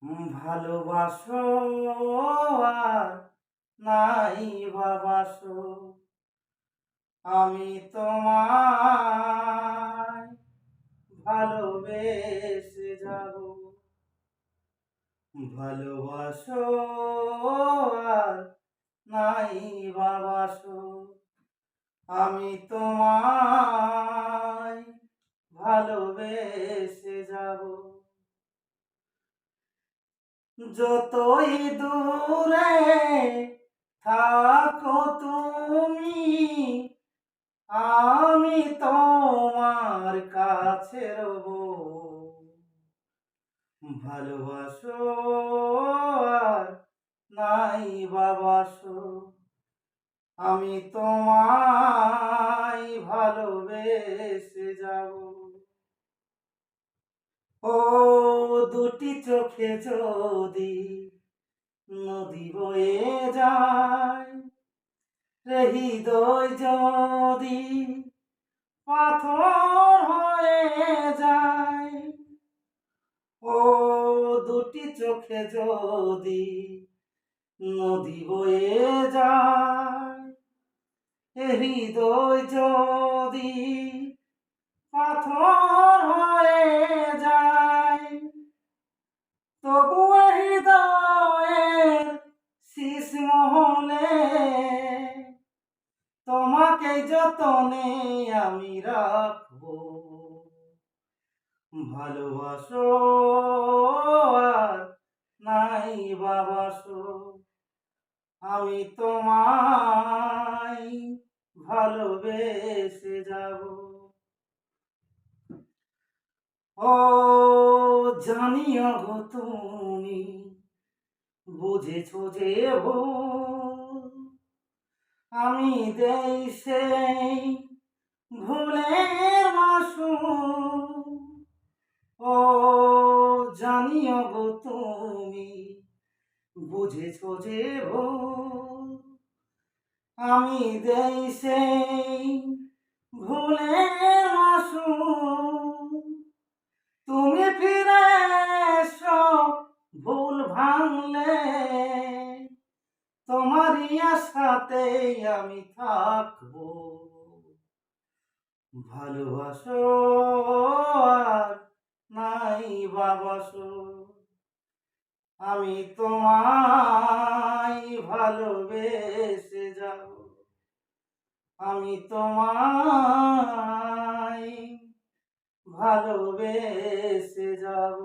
ভালোবাসো আর নাই বাবাসো, আমি তোমায় ভালোবেসে যাব। ভালোবাসো আর নাই বাবাসো, আমি তোমায় ভালোবেসে যাব। যতই দূরে থাকো তুমি, আমি তোমার কাছে রব। ভালোবাসো আর নাই বাবাসো, আমি তোমায় ভালোবেসে যাব। ও দুটি চোখে যদি নদী বয়ে যায়, হৃদয় যদি পাথর হয়ে যায়, ও দুটি চোখে যদি নদী বয়ে যায়, হৃদয় যদি পাথর হয়ে যায়, তবু হৃদয়ের শীষ মহলে তোমাকে যতনে আমি রাখবো। ভালোবাসো আর নাই বাবাসো, আমি তোমায় ভালোবেসে যাব। ও জানিও গো তুমি বুঝেছো যে ভুল, আমি দেই সেই ভুলের মাসুল। ও জানিও গো তুমি বুঝেছো যে ভুল, আমি দেই সেই ভুলের মাসুল। তুমি ফিরে এসো ভুল ভাঙলে, তোমারই আশাতেই আমি থাকবো। ভালোবাসো আর নাই বাবাসো, আমি তোমায় ভালোবেসে যাব। আমি তোমায় ভালোবেসে যাব।